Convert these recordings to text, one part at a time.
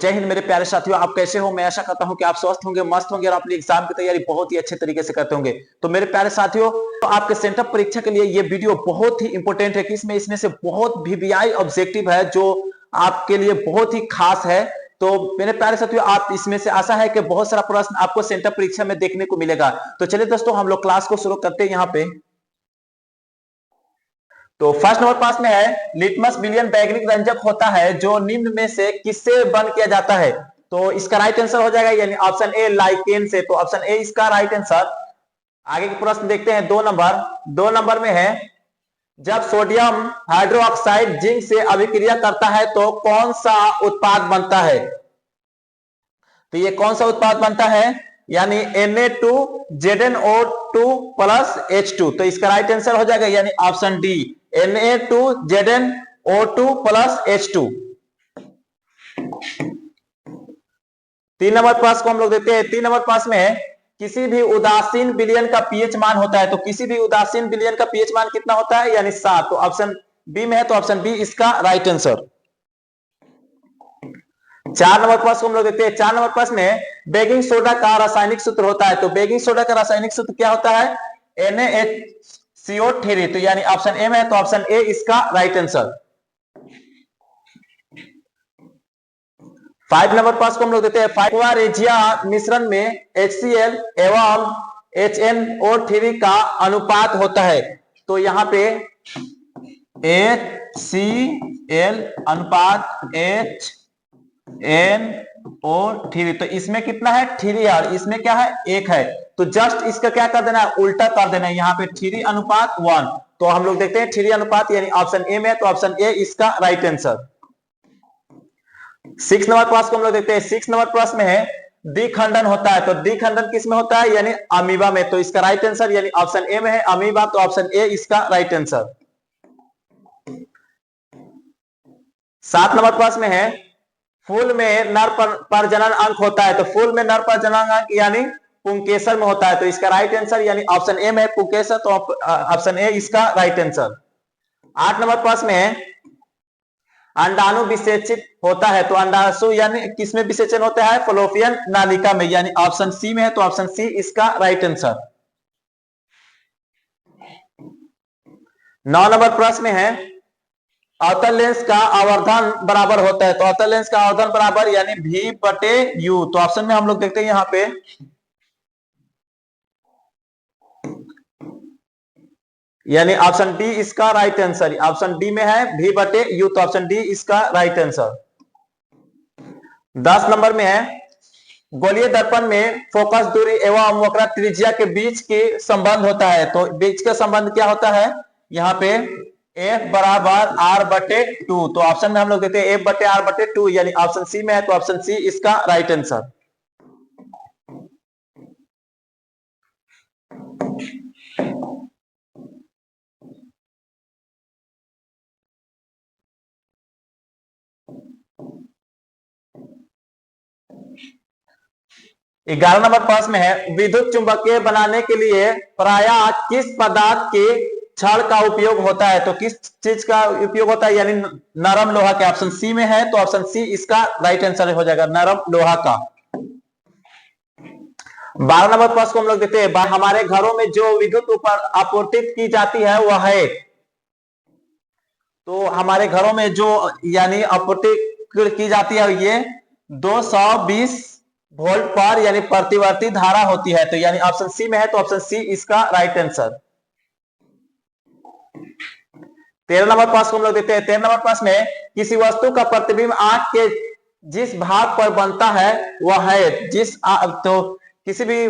जय हिंद मेरे प्यारे साथियों, आप कैसे हो? मैं आशा करता हूं कि आप स्वस्थ होंगे, मस्त होंगे और अपनी एग्जाम की तैयारी बहुत ही अच्छे तरीके से करते होंगे। तो मेरे प्यारे साथियों, तो आपके सेंटर परीक्षा के लिए ये वीडियो बहुत ही इंपॉर्टेंट है कि इसमें से बहुत वीवीआई ऑब्जेक्टिव है जो आपके लिए बहुत ही खास है। तो मेरे प्यारे साथियों, आप इसमें से आशा है कि बहुत सारा प्रश्न आपको सेंटर परीक्षा में देखने को मिलेगा। तो चलिए दोस्तों, हम लोग क्लास को शुरू करते हैं। यहाँ पे तो फर्स्ट नंबर पास में है, लिटमस विलियन बैगनी रंजक होता है जो निम्न में से किससे बंद किया जाता है? तो इसका राइट आंसर हो जाएगा यानी ऑप्शन ए, लाइकेन से। तो ऑप्शन ए इसका राइट आंसर। आगे के प्रश्न देखते हैं। 2 नंबर, 2 नंबर में है, जब सोडियम हाइड्रोक्साइड जिंक से अभिक्रिया करता है तो कौन सा उत्पाद बनता है? तो ये कौन सा उत्पाद बनता है? यानी Na2ZnO2 प्लस H2। तो इसका राइट आंसर हो जाएगा यानी option d, Na2ZnO2 plus H2। 3 number पास को हम लोग देते हैं। 3 नंबर पास में है, किसी भी उदासीन विलयन का पीएच मान होता है। तो किसी भी उदासीन विलयन का पीएच मान कितना होता है? यानी 7। तो ऑप्शन बी में है, तो ऑप्शन बी इसका राइट आंसर। 4 नंबर प्रश्न को हम लोग देखते हैं। 4 नंबर प्रश्न में बेकिंग सोडा का रासायनिक सूत्र होता है। तो बेकिंग सोडा का रासायनिक सूत्र क्या होता है? NaHCO3। तो यानी ऑप्शन ए में है, तो ऑप्शन ए इसका राइट आंसर। 5 नंबर प्रश्न को हम लोग देते हैं। एक्वा रेजिया मिश्रण में HCl एवं HNO3 का अनुपात होता है। तो यहाँ पे HCl अनुपात HNO3, तो इसमें कितना है? 3 और इसमें क्या है? 1 है। तो जस्ट इसका क्या कर देना है? उल्टा कर देना है। यहाँ पे 3 अनुपात 1। तो हम लोग देखते हैं 3 अनुपात यानी ऑप्शन ए में, तो ऑप्शन ए इसका राइट आंसर। 6 नंबर प्रश्न को हम लोग देखते हैं। 6 नंबर प्रश्न में है, द्विखंडन होता है। तो द्विखंडन किस में होता है? यानी अमीबा में। तो इसका राइट आंसर यानी ऑप्शन ए में है, अमीबा। तो ऑप्शन ए इसका राइट आंसर। 7 नंबर प्रश्न में है, फूल में नर प्रजनन अंग होता है। तो फूल में नर प्रजनन अंग यानी पुंकेसर में होता है। तो इसका राइट आंसर यानी ऑप्शन ए में है, पुंकेसर। तो ऑप्शन ए इसका राइट आंसर। 8 नंबर प्रश्न में है, अंडाणु विसेचित होता है। तो अंडाशु यानी किसमें विसेचन होता है? फलोपियन नालिका में, यानी ऑप्शन सी में है। तो ऑप्शन सी इसका राइट आंसर। 9 नंबर प्रश्न में है, अवतल लेंस का आवर्धन बराबर होता है। तो अवतल लेंस का आवर्धन बराबर यानी V/U। तो ऑप्शन में हम लोग देखते हैं यहाँ पे यानी ऑप्शन डी इसका राइट आंसर। ऑप्शन डी में है V/U। तो ऑप्शन डी इसका राइट आंसर। 10 नंबर में है, गोलीय दर्पण में फोकस दूरी एवं वक्र त्रिज्या के बीच के संबंध होता है। तो बीच का संबंध क्या होता है? यहाँ पे F/R/2। तो ऑप्शन में हम लोग देते हैं F/R/2 यानी ऑप्शन सी में है। तो ऑप्शन सी इसका राइट आंसर। ग्यारह नंबर प्रश्न में है, विद्युत चुंबकीय बनाने के लिए प्रायः किस पदार्थ के छड़ का उपयोग होता है? तो किस चीज का उपयोग होता है? यानी नरम लोहा के। ऑप्शन सी में है, तो ऑप्शन सी इसका राइट आंसर हो जाएगा, नरम लोहा का। 12 नंबर प्रश्न को हम लोग देते हैं, हमारे घरों में जो विद्युत आपूर्ति की जाती है वह है। तो हमारे घरों में जो यानी आपूर्ति की जाती है ये 220 वोल्ट पर यानी प्रतिवर्ती धारा होती है। तो यानी ऑप्शन सी में है, तो ऑप्शन सी इसका राइट आंसर। 13 नंबर प्रश्न को हम लोग देते हैं। 13 नंबर प्रश्न में, किसी वस्तु का प्रतिबिंब आंख के जिस भाग पर बनता है वह है तो किसी भी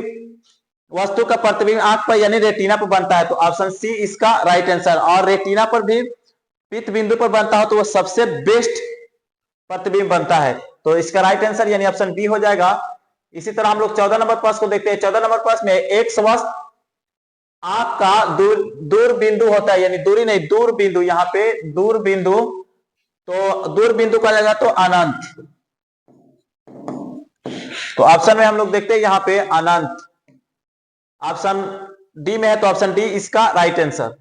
वस्तु का प्रतिबिंब आंख पर यानी रेटिना पर बनता है। तो ऑप्शन सी इसका राइट आंसर। और रेटिना पर भी पित्त बिंदु पर बनता हो तो वह सबसे बेस्ट प्रतिबिंब बनता है। तो इसका राइट आंसर यानी ऑप्शन बी हो जाएगा। इसी तरह हम लोग 14 नंबर प्रश्न को देखते हैं। 14 नंबर प्रश्न में, एक स्वस्थ आंख का दूर बिंदु होता है, यानी दूरी नहीं, दूर बिंदु। यहाँ पे दूर बिंदु, तो दूर बिंदु का जाएगा तो अनंत। तो ऑप्शन में हम लोग देखते हैं यहाँ पे अनंत। ऑप्शन डी में है, तो ऑप्शन डी इसका राइट आंसर।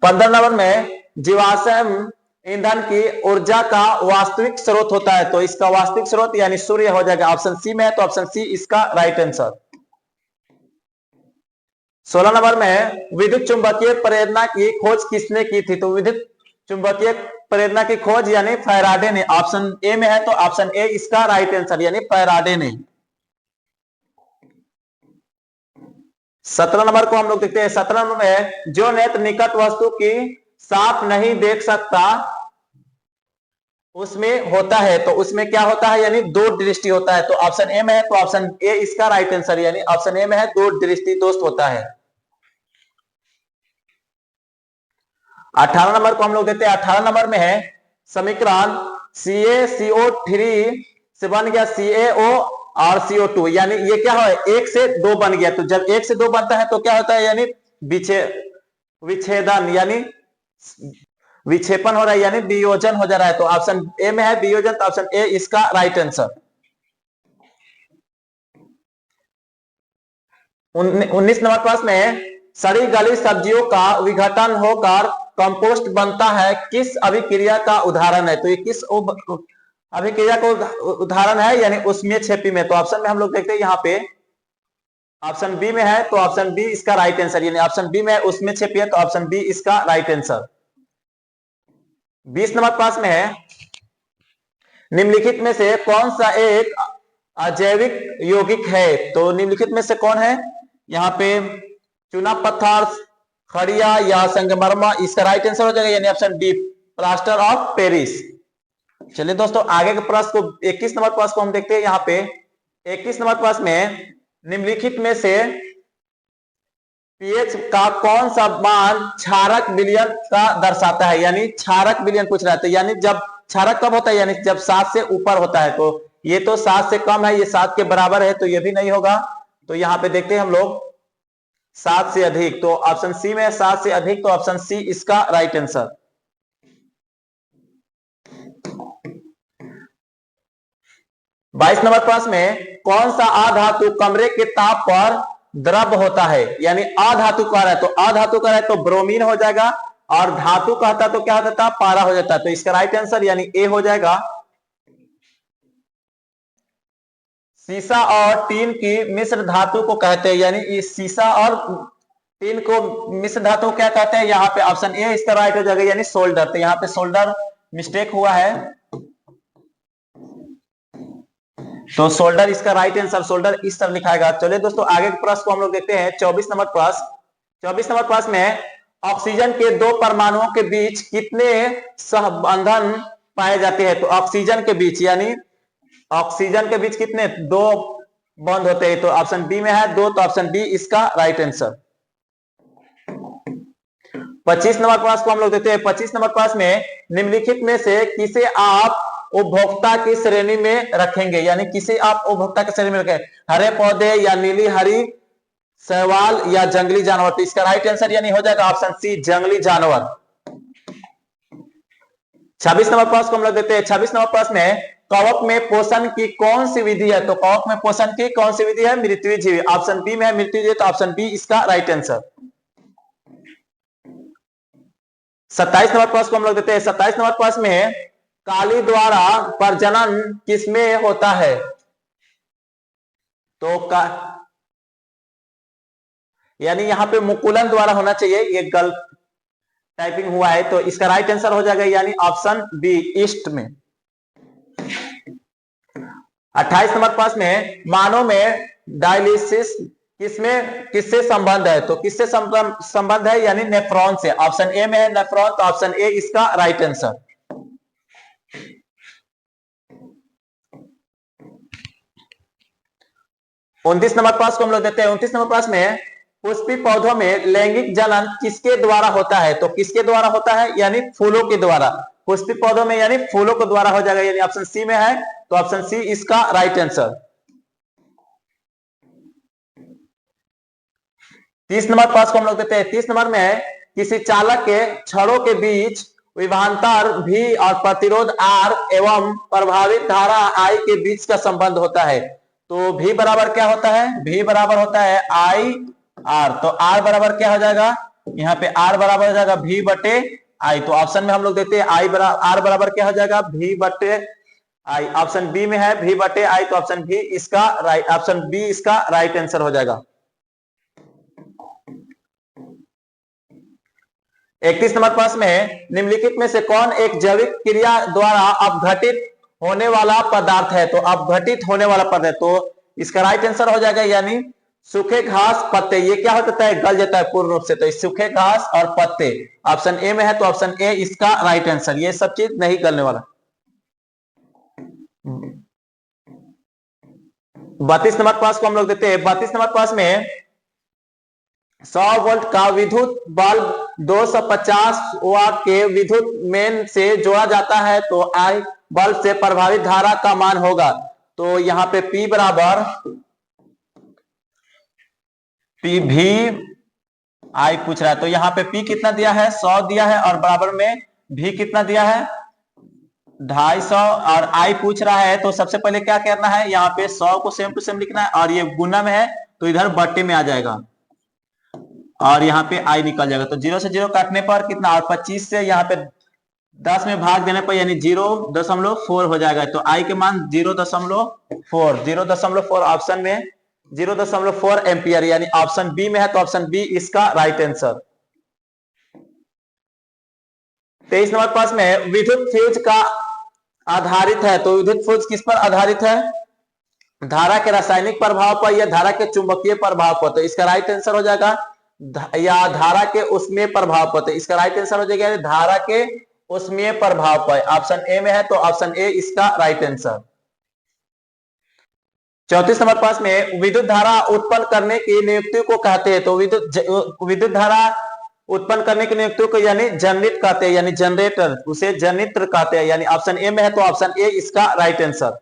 15 नंबर में, जीवाश्म ईंधन की ऊर्जा का वास्तविक स्रोत होता है। तो इसका वास्तविक स्रोत यानी सूर्य हो जाएगा। ऑप्शन सी में है तो ऑप्शन सी इसका राइट आंसर। 16 नंबर में विद्युत चुंबकीय प्रेरणा की खोज किसने की थी? तो विद्युत चुंबकीय प्रेरणा की खोज यानी फैराडे ने। ऑप्शन ए में है तो ऑप्शन ए इसका राइट आंसर यानी फैराडे ने। 17 नंबर को हम लोग देखते हैं। 17 नंबर में जो नेत्र निकट वस्तु की साफ नहीं देख सकता उसमें होता है, तो उसमें क्या होता है यानी दूर दृष्टि होता है। तो ऑप्शन ए में है तो ऑप्शन ए इसका राइट आंसर यानी ऑप्शन ए में है दूर दृष्टि दोस्त होता है। 18 नंबर को हम लोग देखते हैं। 18 नंबर में है समीकरण CaCO3 से बन गया CaO और CO2 यानी ये क्या है 1 से 2 बन गया। तो जब 1 से 2 बनता है तो क्या होता है यानी विच्छेदन यानी विक्षेपण हो रहा है यानी वियोजन हो जा रहा है। तो ऑप्शन ए में है वियोजन तो ऑप्शन ए इसका राइट आंसर। 19 नंबर पास में सड़ी गली सब्जियों का विघटन होकर कंपोस्ट बनता है किस अभिक्रिया का उदाहरण है? तो ये किस अभिक्रिया का उदाहरण है यानी उसमें छेपी में। तो ऑप्शन में हम लोग देखते हैं यहाँ पे ऑप्शन बी में है तो ऑप्शन बी इसका राइट आंसर यानी ऑप्शन बी में है उसमें छेपी है तो ऑप्शन बी इसका राइट आंसर। 20 नंबर पास में है निम्नलिखित में से कौन सा एक अजैविक यौगिक है? तो निम्नलिखित में से कौन है? यहाँ पे चूना पत्थर, खड़िया या संगमरमर, इसका राइट आंसर हो जाएगा यानी option D plaster of Paris. चलिए दोस्तों आगे के प्रश्न को 21 नंबर प्रश्न को हम देखते हैं। यहाँ पे 21 नंबर प्रश्न में निम्नलिखित में से पीएच का कौन सा मान क्षारक विलयन का दर्शाता है? यानी क्षारक विलयन पूछ रहा है यानी जब क्षारक कब होता है यानी जब 7 से ऊपर होता है। तो ये तो 7 से कम है, ये 7 के बराबर है तो ये भी नहीं होगा। तो यहाँ पे देखते हैं हम लोग 7 से अधिक, तो ऑप्शन सी में 7 से अधिक तो ऑप्शन सी इसका राइट आंसर। बाईस नंबर प्रश्न में कौन सा अधातु कमरे के ताप पर द्रव होता है? यानी अधातु कह रहा है तो अधातु कह रहा है तो ब्रोमीन हो जाएगा और धातु कहता तो क्या होता था पारा हो जाता है। तो इसका राइट आंसर यानी ए हो जाएगा। सीसा और टीन की मिश्र धातु को कहते हैं यानी इस सीसा और टीन को मिश्र धातु क्या कहते हैं? यहाँ पे ऑप्शन ए इसका राइट हो जाएगा यानी सोल्डर। तो यहाँ पे सोल्डर मिस्टेक हुआ है तो सोल्डर इसका राइट आंसर, सोल्डर इस तरह लिखाएगा। चलिए दोस्तों आगे के प्रश्न को हम लोग देखते हैं। 24 नंबर प्रश्न। 24 नंबर प्रश्न में ऑक्सीजन के 2 परमाणुओं के बीच कितने सहबंधन पाए जाते हैं? तो ऑक्सीजन के बीच यानी ऑक्सीजन के बीच कितने 2 बंध होते हैं। तो ऑप्शन बी में है 2 तो ऑप्शन बी इसका राइट आंसर। 25 नंबर प्रश्न को हम लोग देखते हैं। 25 नंबर प्रश्न में निम्नलिखित में से किसे आप उपभोक्ता की श्रेणी में रखेंगे? यानी किसे आप उपभोक्ता की श्रेणी में रखेंगे? हरे पौधे या नीली हरी शैवाल या जंगली जानवर? तो इसका राइट आंसर यानी हो जाएगा ऑप्शन सी जंगली जानवर। 26 नंबर प्रश्न को हम लोग देखते हैं। 26 नंबर प्रश्न में कवक में पोषण की कौन सी विधि है? तो कवक में पोषण की कौन सी विधि है? मृत्युजीवी। ऑप्शन बी में है मृत्युजीवी तो ऑप्शन बी इसका राइट आंसर। 27 नंबर प्रश्न को हम लोग देखते हैं। 27 नंबर प्रश्न में काली द्वारा प्रजनन किसमें होता है? तो यानी यहां पे मुकुलन द्वारा होना चाहिए, ये गलत टाइपिंग हुआ है तो इसका राइट आंसर हो जाएगा यानी ऑप्शन बी ईस्ट में। 28 नंबर प्रश्न में मानव में डायलिसिस किससे संबंध है? तो किससे संबंध है यानी नेफ्रॉन से। ऑप्शन ए में है नेफ्रॉन तो ऑप्शन ए इसका राइट आंसर। 29 नंबर प्रश्न को हम लोग देते हैं। 29 नंबर प्रश्न में पुष्पी पौधों में लैंगिक जनन किसके द्वारा होता है? तो किसके द्वारा होता है यानी फूलों के द्वारा। पुष्पी पौधों में यानी फूलों के द्वारा हो जाएगा यानी ऑप्शन सी में है तो ऑप्शन सी इसका राइट आंसर। 30 नंबर प्रश्न को हम लोग देते हैं। 30 नंबर में किसी चालक के छड़ों के बीच विभवांतर V और प्रतिरोध R एवं प्रभावित धारा I के बीच का संबंध होता है। तो V बराबर क्या होता है? V बराबर होता है I R। तो R बराबर क्या हो जाएगा? यहाँ पे R बराबर हो जाएगा V बटे आई। तो ऑप्शन में हम लोग देते हैं आई बराबर आर बराबर क्या हो जाएगा, भी बटे आई। ऑप्शन बी में है भी बटे आई, तो ऑप्शन बी इसका राइट, ऑप्शन बी इसका राइट आंसर हो जाएगा। 31 नंबर प्रश्न में है, निम्नलिखित में से कौन एक जैविक क्रिया द्वारा अपघटित होने वाला पदार्थ है। तो अपघटित होने वाला पदार्थ, तो इसका राइट आंसर हो जाएगा यानी सूखे घास पत्ते। ये क्या हो जाता है, गल जाता है पूर्ण रूप से। तो सूखे घास और पत्ते ऑप्शन ए में है, तो ऑप्शन ए इसका राइट आंसर। ये सब चीज नहीं गलने वाला। 32 नंबर प्रश्न को हम लोग देते हैं। 32 नंबर प्रश्न में 100 वोल्ट का विद्युत बल्ब 250 वाट के विद्युत मेन से जोड़ा जाता है, तो आई बल्ब से प्रभावित धारा का मान होगा। तो यहां पे P बराबर P भी आई पूछ रहा है, तो यहाँ पे P कितना दिया है, 100 दिया है, और बराबर में भी कितना दिया है, 250, और आई पूछ रहा है। तो सबसे पहले क्या करना है, यहाँ पे 100 को सेम टू सेम लिखना है, और ये गुना में है तो इधर बट्टे में आ जाएगा, और यहाँ पे आई निकल जाएगा। तो 0 से 0 काटने पर कितना, और 25 से यहाँ पे 10 में भाग देने पर यानी 0.4 हो जाएगा। तो आई के मान 0.4 ऑप्शन में 0.4 एम्पियर, यानी ऑप्शन बी में है, तो ऑप्शन बी इसका राइट आंसर। 23 नंबर प्रश्न में विद्युत फ्यूज का आधारित है, तो विद्युत फ्यूज किस पर आधारित है, धारा के रासायनिक प्रभाव पर या धारा के चुंबकीय प्रभाव पर। तो इसका राइट आंसर हो जाएगा या धारा के उष्मीय प्रभाव पर। तो इसका राइट आंसर हो जाएगा धारा के उष्मीय प्रभाव पर, ऑप्शन ए में है, तो ऑप्शन ए इसका राइट आंसर। 34 नंबर प्रश्न में विद्युत धारा उत्पन्न करने की नियुक्ति को कहते हैं। तो विद्युत धारा उत्पन्न करने की नियुक्ति को यानी जनरेट कहते हैं, यानी जनरेटर, उसे जनित्र कहते हैं, यानी ऑप्शन ए में है, तो ऑप्शन ए इसका राइट आंसर।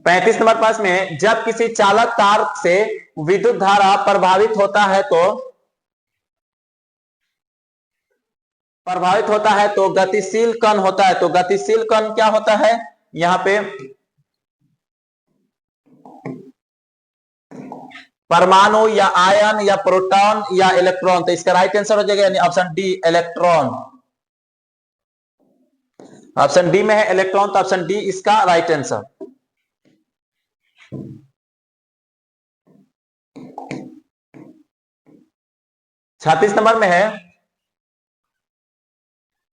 35 नंबर प्रश्न में जब किसी चालक तार से विद्युत धारा प्रभावित होता है तो गतिशील कण होता है। तो गतिशील कण क्या होता है, यहां पे परमाणु या आयन या प्रोटॉन या इलेक्ट्रॉन। तो इसका राइट आंसर हो जाएगा यानी option D electron. Option D में है इलेक्ट्रॉन, तो ऑप्शन डी इसका राइट आंसर। 36 नंबर में है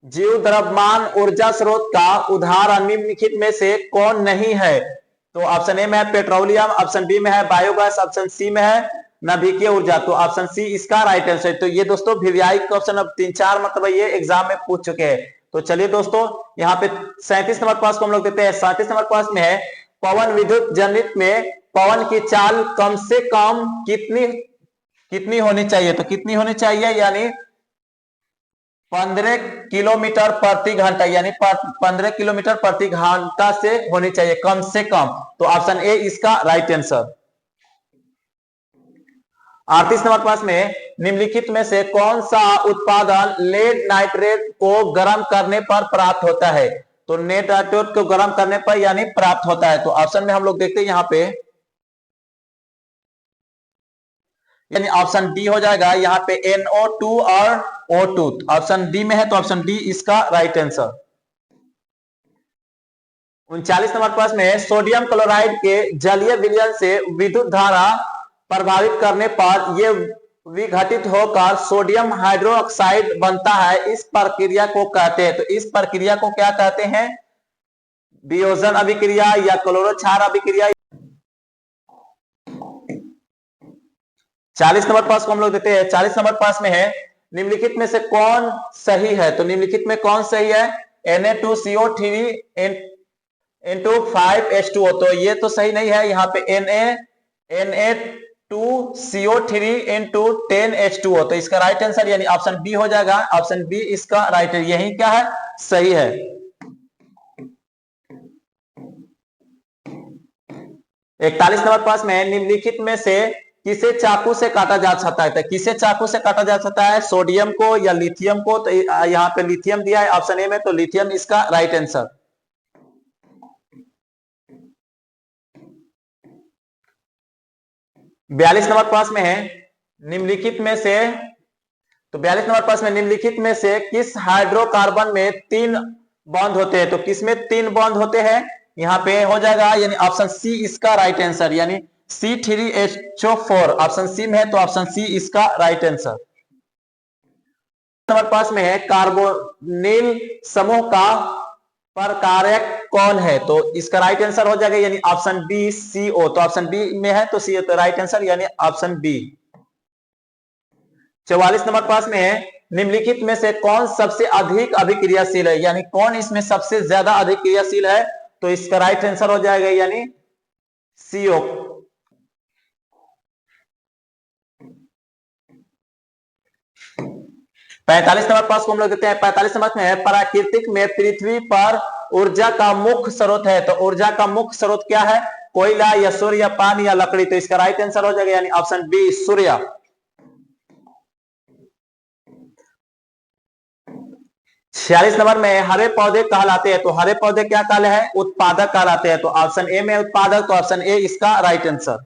जीव द्रव्यमान ऊर्जा स्रोत का उदाहरण निम्नलिखित में से कौन नहीं है। तो ऑप्शन ए में है पेट्रोलियम, ऑप्शन बी में है बायोगैस, ऑप्शन सी में है नाभिकीय ऊर्जा। तो ऑप्शन सी इसका राइट आंसर। तो ये दोस्तों वीवीआई क्वेश्चन अब 3-4 मतलब ये एग्जाम में पूछ चुके हैं। तो चलिए दोस्तों यहाँ पे 37 नंबर प्रश्न को हम लोग देते हैं। 37 नंबर प्रश्न में है पवन विद्युत जनित में पवन की चाल कम से कम कितनी होनी चाहिए। तो कितनी होनी चाहिए, यानी 15 किलोमीटर प्रति घंटा, यानी 15 किलोमीटर प्रति घंटा से होनी चाहिए कम से कम। तो ऑप्शन ए इसका राइट आंसर। 38 नंबर प्रश्न में निम्नलिखित में से कौन सा उत्पादन लेड नाइट्रेट को गर्म करने पर प्राप्त होता है। तो लेड नाइट्रेट को गर्म करने पर यानी प्राप्त होता है। तो ऑप्शन में हम लोग देखते हैं यहाँ पे यानी ऑप्शन डी हो जाएगा, यहाँ पे NO2 और O2। ऑप्शन डी में है, तो ऑप्शन डी इसका राइट आंसर। 39 नंबर प्रश्न में सोडियम क्लोराइड के जलीय विलयन से विद्युत धारा प्रभावित करने पर यह विघटित होकर सोडियम हाइड्रोक्साइड बनता है, इस प्रक्रिया को कहते हैं। तो इस प्रक्रिया को क्या कहते हैं, वियोजन अभिक्रिया या क्लोरो क्षार अभिक्रिया। 40 नंबर प्रश्न को हम लोग देते हैं। 40 नंबर प्रश्न में है निम्नलिखित में से कौन सही है। तो निम्नलिखित में कौन सही है, Na2CO3 into 5H2O। तो ये तो सही नहीं है, यहाँ पे Na2CO3 into 10H2O। तो इसका राइट आंसर यानी ऑप्शन बी हो जाएगा। ऑप्शन बी इसका राइट है, यही क्या है, सही है। 41 नंबर प्रश्न में निम्नलिखित में से किसे चाकू से काटा जा सकता है। किसे चाकू से काटा जा सकता है, सोडियम को या लिथियम को। तो यहाँ पे लिथियम दिया है ऑप्शन ए में, तो लिथियम इसका राइट आंसर। 42 नंबर प्रश्न में है निम्नलिखित में से, तो 42 नंबर प्रश्न में निम्नलिखित में से किस हाइड्रोकार्बन में 3 बॉन्ड होते हैं? तो किसमें 3 बॉन्ड होते हैं? यहाँ पे हो जाएगा यानी ऑप्शन सी इसका राइट आंसर, यानी C3H4 ऑप्शन सी में है, तो ऑप्शन सी इसका राइट आंसर। नंबर 5 में है कार्बोनिल समूह का परकारक कौन है? तो इसका राइट आंसर हो जाएगा यानी ऑप्शन बी CO, तो ऑप्शन बी में है तो सी, तो राइट आंसर यानी ऑप्शन बी। 44 नंबर प्रश्न में है निम्नलिखित में से कौन सबसे अधिक अभिक्रियाशील है, यानी कौन इसमें सबसे ज्यादा अभिक्रियाशील है? तो इसका राइट आंसर हो जाएगा यानी CO। 45 नंबर प्रश्न को हम लोग देते हैं। 45 नंबर में है प्राकृतिक में पृथ्वी पर ऊर्जा का मुख्य स्रोत है, तो ऊर्जा का मुख्य स्रोत क्या है? कोयला या सूर्य या पानी या लकड़ी? तो इसका राइट आंसर हो जाएगा यानी ऑप्शन बी सूर्य। 46 नंबर में हरे पौधे कहलाते हैं, तो हरे पौधे क्या कहलाते हैं? उत्पादक कहलाते हैं, तो ऑप्शन ए में उत्पादक, तो ऑप्शन ए इसका राइट आंसर।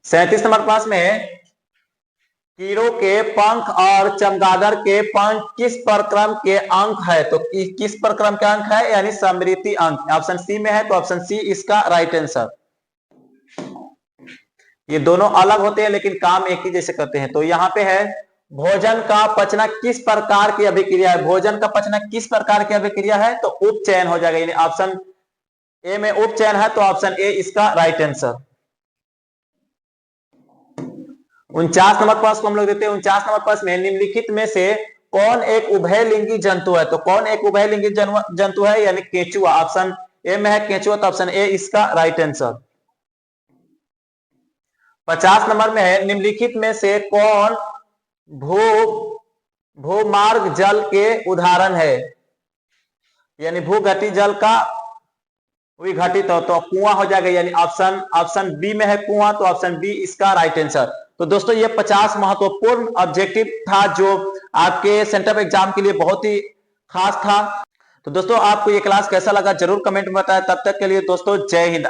37 नंबर प्रश्न में कीड़ों के पंख और चमगादड़ के पंख किस प्रक्रम के अंक है? तो किस प्रक्रम के अंक है यानी समृद्धि अंक? ऑप्शन सी में है, तो ऑप्शन सी इसका राइट आंसर। ये दोनों अलग होते हैं लेकिन काम एक ही जैसे करते हैं। तो यहाँ पे है भोजन का पचना किस प्रकार की अभिक्रिया है? भोजन का पचना किस प्रकार की अभिक्रिया है? तो उपचयन हो जाएगा, यानी ऑप्शन ए में उपचयन है, तो ऑप्शन ए इसका राइट आंसर। 49 नंबर प्रश्न को हम लोग देते हैं। 49 नंबर प्रश्न में निम्नलिखित में से कौन एक उभयलिंगी जंतु है? तो कौन एक उभयलिंगी जंतु है यानी केंचुआ? ऑप्शन ए में है केंचुआ, तो ऑप्शन ए इसका राइट आंसर। 50 नंबर में है निम्नलिखित में से कौन भूमार्ग जल के उदाहरण है, यानी भूघटी जल का विघटित हो? तो कुआं हो जाएगा, यानी ऑप्शन बी में है कुआं, तो ऑप्शन बी इसका राइट आंसर। तो दोस्तों ये 50 महत्वपूर्ण ऑब्जेक्टिव था जो आपके सेंटर एग्जाम के लिए बहुत ही खास था। तो दोस्तों आपको ये क्लास कैसा लगा जरूर कमेंट में बताएं। तब तक के लिए दोस्तों जय हिंद।